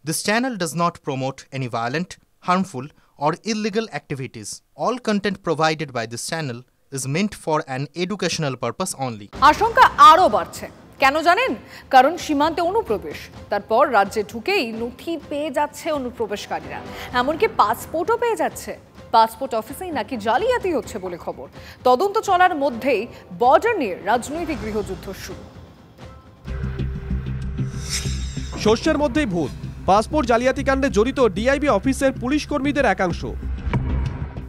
This channel does not promote any violent, harmful, or illegal activities. All content provided by this channel is meant for an educational purpose only. আশঙ্কা আরও বাড়ছে। কেন জানেন? কারণ সীমান্তে অনুপ্রবেশ, তারপর রাজ্যে ঢুকেই নথি পেয়ে যাচ্ছে অনুপ্রবেশকারীরা, এমনকি পাসপোর্টও পেয়ে যাচ্ছে। পাসপোর্ট অফিসেই নাকি জালিয়াতি হচ্ছে বলে খবর। তদন্ত চলার মধ্যেই বর্ডার নিয়ে রাজনৈতিক গৃহযুদ্ধ শুরু। শস্যের মধ্যেই ভূত। পাসপোর্ট জালিয়াতি কাণ্ডে জড়িত ডিআইবি অফিসের পুলিশ কর্মীদের একাংশ।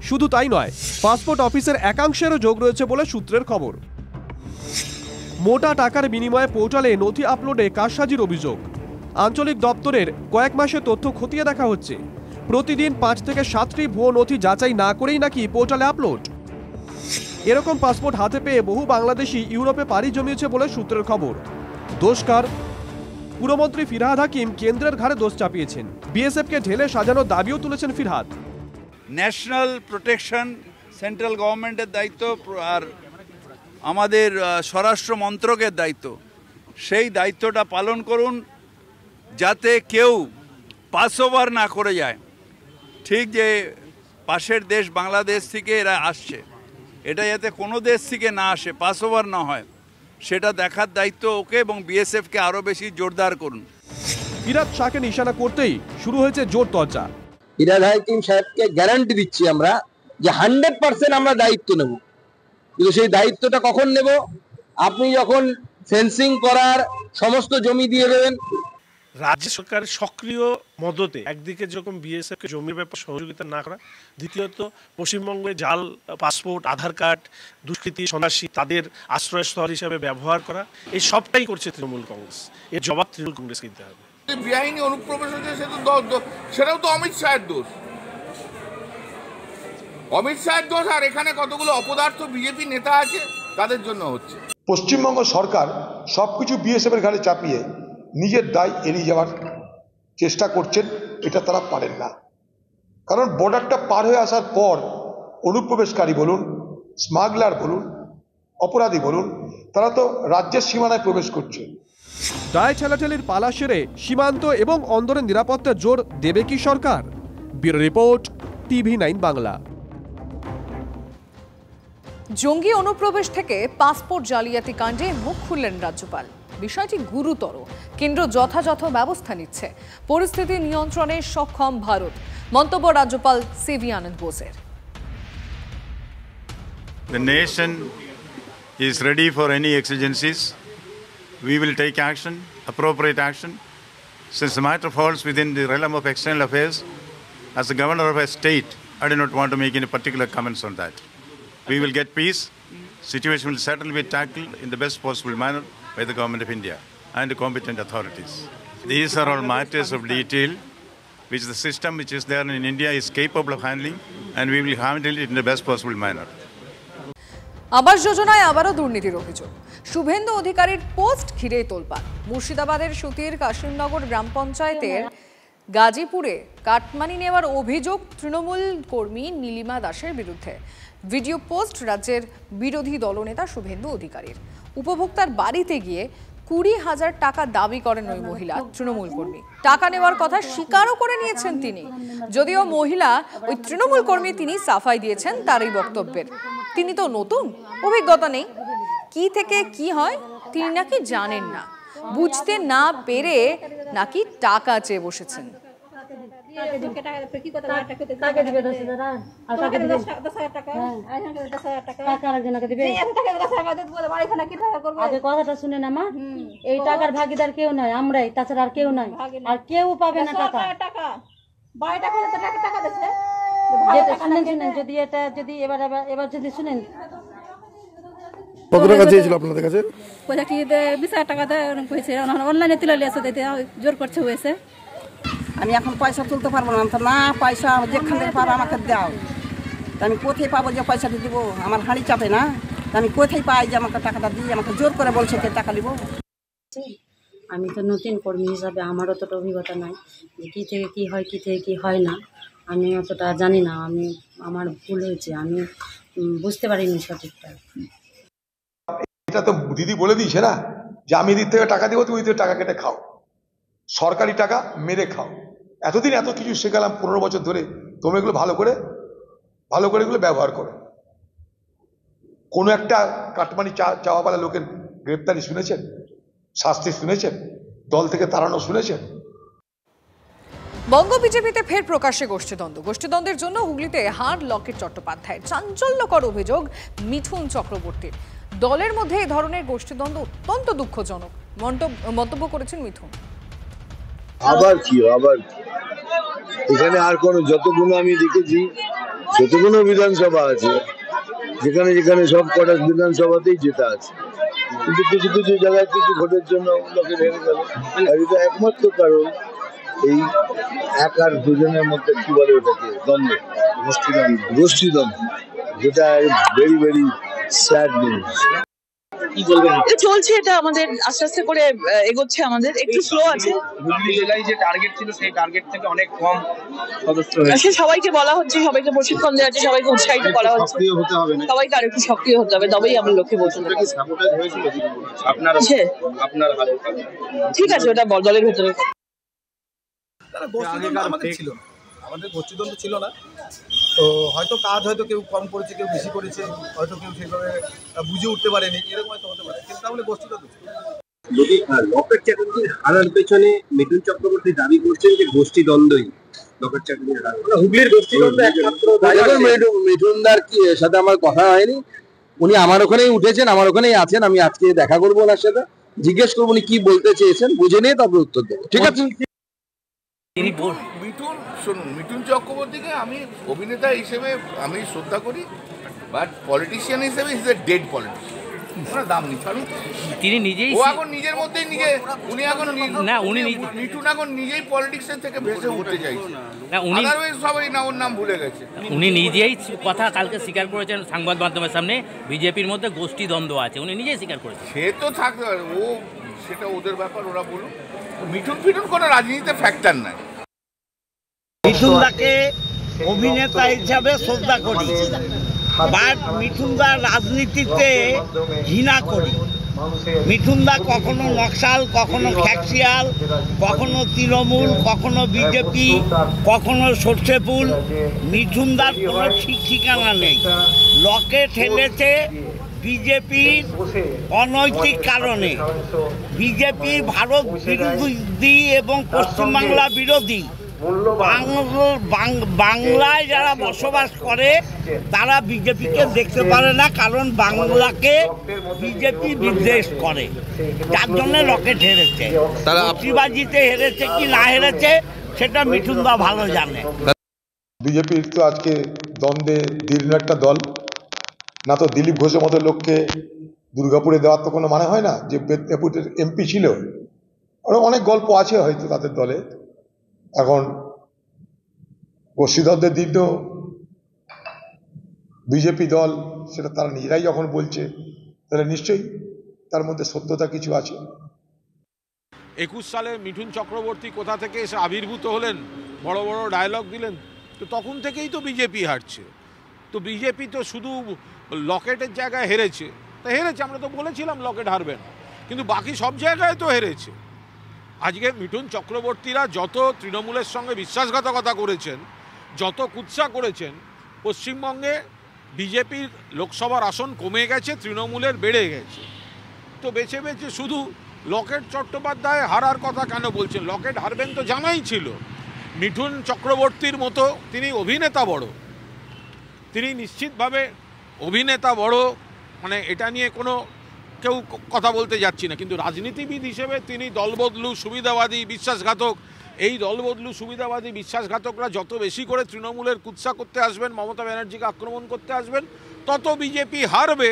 শুধু তাই নয়, পাসপোর্ট অফিসের একাংশেরও যোগ রয়েছে বলে সূত্রের খবর। মোটা টাকার বিনিময়ে পোর্টালে নথি আপলোডে কারসাজির অভিযোগ। আঞ্চলিক দপ্তরের কয়েক মাসে তথ্য খতিয়ে দেখা হচ্ছে। প্রতিদিন ৫ থেকে ৭টি ভুয়ো নথি যাচাই না করেই নাকি পোর্টালে আপলোড। এরকম পাসপোর্ট হাতে পেয়ে বহু বাংলাদেশি ইউরোপে পাড়ি জমিয়েছে বলে সূত্রের খবর। দোষকার পুরমন্ত্রী ফিরহাদ হাকিম কেন্দ্রের ঘাড়ে দোষ চাপিয়েছেন। বিএসএফকে ঢেলে সাজানোর দাবিও তুলেছেন ফিরহাদ। ন্যাশনাল প্রোটেকশন সেন্ট্রাল গভর্নমেন্টের দায়িত্ব আর আমাদের স্বরাষ্ট্র মন্ত্রকের দায়িত্ব। সেই দায়িত্বটা পালন করুন যাতে কেউ পাস ওভার না করে যায়। ঠিক যে পাশের দেশ বাংলাদেশ থেকে এরা আসছে, এটা যাতে কোনো দেশ থেকে না আসে, পাস ওভার না হয়, সেটা দেখার দায়িত্ব ওকে এবং বিএসএফকে আরও বেশি জোরদার করুন। ফিরহাদ শাহকে নিশানা করতেই শুরু হয়েছে জোর চর্চা। ফিরহাদ হাকিম সাহেবকে গ্যারান্টি দিচ্ছি আমরা যে 100% আমরা দায়িত্ব নেব। কিন্তু সেই দায়িত্বটা কখন নেব? আপনি যখন ফেন্সিং করার সমস্ত জমি দিয়ে দেবেন। রাজ্য সরকারের সক্রিয় মদতে একদিকে যেরকম বিএসএফকে জমির ব্যাপারে সহযোগিতা না করা, দ্বিতীয়ত পশ্চিমবঙ্গে জাল পাসপোর্ট, আধার কার্ড, দুষ্কৃতী, সন্ত্রাসী তাদের আশ্রয়স্থল হিসেবে ব্যবহার করা, এই সবটাই করছে তৃণমূল কংগ্রেস। এর জবাব তৃণমূল কংগ্রেস কিনতে হবে। বেআইনি অনুপ্রবেশ হচ্ছে, সেটাও তো অমিত শাহের দোষ। অমিত শাহের দোষ, আর এখানে কতগুলো অপদার্থ বিজেপি নেতা আছে তাদের জন্য হচ্ছে। পশ্চিমবঙ্গ সরকার সবকিছু বিএসএফ এর ঘাড়ে চাপিয়ে নিজের দায় এড়িয়ে যাওয়ার চেষ্টা করছেন। এটা তারা পারেন না, কারণ বর্ডারটা পার হয়ে আসার পর অনুপ্রবেশকারী বলুন, স্মাগলার বলুন, অপরাধী বলুন, তারা তো রাজ্যের সীমানায় প্রবেশ করছে। দায় ঠেলাঠেলির পালা সেরে সীমান্ত এবং অন্দরের নিরাপত্তা জোর দেবে কি সরকার? Bureau report, TV9 Bangla. জঙ্গি অনুপ্রবেশ থেকে পাসপোর্ট জালিয়াতি কাণ্ডে মুখ খুললেন রাজ্যপাল। বিষয়টি গুরুতর, কেন্দ্র যথাযথ ব্যবস্থা নিচ্ছে, পরিস্থিতি নিয়ন্ত্রণে সক্ষম ভারত। মন্তব্য রাজ্যপাল সিভি আনন্দ বোসের। The nation is ready for any exigencies. We will take action, appropriate action. Since the matter falls within the realm of external affairs, as the governor of a state, I do not want to make any particular comments on that. We will get peace. Situation will certainly be tackled in the best possible manner by the government of India and the competent authorities. These are all matters of detail which the system which is there in India is capable of handling, and we will handle it in the best possible manner. আবাস যোজনায় আবারও দুর্নীতির অভিযোগ। শুভেন্দু অধিকারীর post ঘিরে তোলপাড়। মুর্শিদাবাদের সুতির কাশিমনগর গ্রাম পঞ্চায়েতের গাজীপুরে কাটমানি নেওয়ার অভিযোগ তৃণমূল কর্মী নীলিমা দাসের বিরুদ্ধে। ভিডিও পোস্ট রাজ্যের বিরোধী দলনেতা শুভেন্দু অধিকারীর। উপভোক্তার বাড়িতে গিয়ে 20,000 টাকা দাবি করেন ওই মহিলা তৃণমূল কর্মী। টাকা নেওয়ার কথা স্বীকারও করে নিয়েছেন তিনি। যদিও মহিলা ওই তৃণমূল কর্মী, তিনি সাফাই দিয়েছেন তার এই বক্তব্যের। তিনি তো নতুন, অভিজ্ঞতা নেই, কি থেকে কি হয় তিনি নাকি জানেন না। বুঝতে না পেরে নাকি টাকা চেয়ে বসেছেন। কথাটা শুনে না মা, এই টাকার ভাগিদার কেউ নয়, আমরাই, তাছাড়া আর কেউ নয়, আর কেউ পাবে না টাকা। শুনেন, যদি এটা যদি এবার যদি শুনেন, কত টাকা চেয়েছিল আপনাদের কাছে? 20,000 টাকা অনলাইনে তুলে নিয়ে আসতে জোর করছে হয়েছে। আমি এখন পয়সা তুলতে পারবো না, না পয়সা যেখান থেকে পারো আমাকে দাও। আমি কোথায় পাবো যে পয়সাটা দিব? আমার হাঁড়ি চাপে না, আমি কোথায় পাই যে আমাকে টাকাটা দিয়ে আমাকে জোর করে বলছে কে টাকা দিব? আমি তো নতুন কর্মী হিসাবে আমার অতটা অভিজ্ঞতা নাই যে কী থেকে কী হয়, কী থেকে কী হয় না, আমি অতটা জানি না। আমার ভুল হয়েছে, আমি বুঝতে পারিনি সঠিকটা। এটা তো দিদি বলে দিয়েছে না যে আমি এদিক থেকে টাকা দিব, তুমি এদিক থেকে টাকা কেটে খাও। সরকারি টাকা মেরে খাও। এতদিন এত কিছু শেখালাম 15 বছর ধরে, তোমরা এগুলো ভালো করে এগুলো ব্যবহার করো। কোনো একটা কাটমানি চাওয়াওয়ালা লোকের গ্রেপ্তারি শুনেছেন? শাস্তি শুনেছেন? দল থেকে তাড়ানো শুনেছেন? বঙ্গ বিজেপিতে ফের প্রকাশ্যে গোষ্ঠীদ্বন্দ্বের জন্য হুগলিতে হার লকেট চট্টোপাধ্যায়ের। চাঞ্চল্যকর অভিযোগ মিঠুন চক্রবর্তীর। দলের মধ্যে এই ধরনের গোষ্ঠীদ্বন্দ্ব অত্যন্ত দুঃখজনক মন্তব্য করেছেন মিঠুন। আবার এখানে আর কোন, যতগুলো আমি দেখেছি, যতগুলো বিধানসভা আছে, যেখানে যেখানে সব কটা বিধানসভাতেই জেতা আছে, কিন্তু কিছু কিছু জায়গায় কিছু ভোটের জন্য লোকে হেরে গেল। আর এটা একমাত্র কারণ এই এক আর দুজনের মধ্যে কি বলে ওটাকে, গোষ্ঠীদ্বন্দ্ব, যেটা ভেরি ভেরি স্যাড নিউজ। চলছে এটা, আমাদের আস্তে আস্তে করে এগোচ্ছে, আমাদের একটু স্লো আছে। হুগলি জেলায় যে টার্গেট ছিল সেই টার্গেট থেকে অনেক কম সদস্য হয়েছে। সবাইকে বলা হচ্ছে, সবাইকে প্রশিক্ষণ দেওয়া হচ্ছে, সবাইকে উৎসাহিত করা হচ্ছে, সবাইকে আরেকটু সক্রিয় হতে হবে, তবেই আমরা লক্ষ্যে পৌঁছতে পারবো। ঠিক আছে, ওটা দলের ভেতরে। আমাদের ছিল না, আমাদের গোষ্ঠীদ্বন্দ্ব ছিল না, তো হয়তো কাজ হয়তো কেউ কম করেছে, কেউ বেশি করেছে, হয়তো কেউ সেভাবে বুঝে উঠতে পারেনি, এরকম হয়তো হতে পারে, কিন্তু তাহলে গোষ্ঠীদ্বন্দ্ব ছিল। যদি লকেট চ্যাটার্জির হারার পেছনে মিঠুন চক্রবর্তী দাবি করছেন যে গোষ্ঠীদ্বন্দ্বই লকেট চ্যাটার্জির হার, হুগলির গোষ্ঠীদ্বন্দ্ব একমাত্র। মিঠুনদার কি সাথে আমার কথা হয়নি, উনি আমার ওখানেই উঠেছেন, আমার ওখানেই আছেন, আমি আজকে দেখা করবো ওনার সাথে, জিজ্ঞেস করবো উনি কি বলতে চেয়েছেন, বুঝে নিয়ে তারপর উত্তর দেবো। ঠিক আছে। মিঠুন চক্রবর্তীকে আমি অভিনেতা হিসেবে আমি শ্রদ্ধা করি, বাট পলিটিশিয়ান হিসেবে ইজ এ ডেড পলিটিশিয়ান। দাম নিচ্ছে তিনি নিজেই, ও এখন নিজের মধ্যেই উনি এখন না, উনি মিঠুন এখন নিজেই পলিটিক্সের থেকে ভেসে উঠতে চাইছে না, উনি সবাই না ওর নাম ভুলে গেছে। উনি নিজেই কথা কালকে স্বীকার করেছেন সংবাদ মাধ্যমের সামনে, বিজেপির মধ্যে গোষ্ঠীদ্বন্দ্ব আছে, উনি নিজেই স্বীকার করেছেন। সে তো থাকতে পারে, ও সেটা ওদের ব্যাপার, ওরা বলুন। মিঠুন কোনো রাজনীতিতে ফ্যাক্টর নাই। মিঠুনদাকে অভিনেতা হিসাবে শ্রদ্ধা করি, বাট মিঠুনদা রাজনীতিতে ঘৃণা করি। মিঠুনদা কখনো নকশাল, কখনো খ্যাকশিয়াল, কখনো তৃণমূল, কখনো বিজেপি, কখনো সর্ষে ফুল। মিঠুনদার কোনো ঠিক ঠিকানা নেই। লকেট ঠেলেছে বিজেপির অনৈতিক কারণে। বিজেপি ভারত বিরোধী এবং পশ্চিমবাংলা বিরোধী। বাংলায় যারা বসবাস করে তারা বিজেপিকে দেখতে পারে না, কারণ বাংলাকে বিজেপি বিদ্বেষ করে, যার জন্য লকেট হেরেছে। প্রতিবাজিতে হেরেছে কি না হেরেছে সেটা মিঠুনদা ভালো জানে। বিজেপির তো আজকে দ্বন্দ্বে দীর্ঘ একটা দল, না তো দিলীপ ঘোষের মতো লোককে দুর্গাপুরে দেওয়ার তো কোনো মানে হয় না, যে মেদিনীপুরের এমপি ছিল। ওরা অনেক গল্প আছে হয়তো তাদের দলে। এখন গোষ্ঠীদ্বন্দ্বের দীর্ঘ বিজেপি দল, সেটা তারা নিজেরাই যখন বলছে, তাহলে নিশ্চয়ই তার মধ্যে সত্যতা কিছু আছে। 21 সালে মিঠুন চক্রবর্তী কোথা থেকে এসে আবির্ভূত হলেন, বড় বড় ডায়লগ দিলেন, তো তখন থেকেই তো বিজেপি হারছে। তো বিজেপি তো শুধু লকেটের জায়গায় হেরেছে, তা হেরেছে, আমরা তো বলেছিলাম লকেট হারবেন, কিন্তু বাকি সব জায়গায় তো হেরেছে। আজকে মিঠুন চক্রবর্তীরা যত তৃণমূলের সঙ্গে বিশ্বাসঘাতকতা করেছেন, যত কুৎসা করেছেন, পশ্চিমবঙ্গে বিজেপির লোকসভার আসন কমে গেছে, তৃণমূলের বেড়ে গেছে। তো বেছে বেছে শুধু লকেট চট্টোপাধ্যায় হারার কথা কেন বলছেন? লকেট হারবেন তো জানাই ছিল। মিঠুন চক্রবর্তীর মতো তিনি অভিনেতা বড়, তিনি নিশ্চিতভাবে অভিনেতা বড়, মানে এটা নিয়ে কোনো কেউ কথা বলতে যাচ্ছি না, কিন্তু রাজনীতিবিদ হিসেবে তিনি দলবদলু, সুবিধাবাদী, বিশ্বাসঘাতক। এই দলবদলু, সুবিধাবাদী, বিশ্বাসঘাতকরা যত বেশি করে তৃণমূলের কুৎসা করতে আসবেন, মমতা ব্যানার্জিকে আক্রমণ করতে আসবেন, তত বিজেপি হারবে।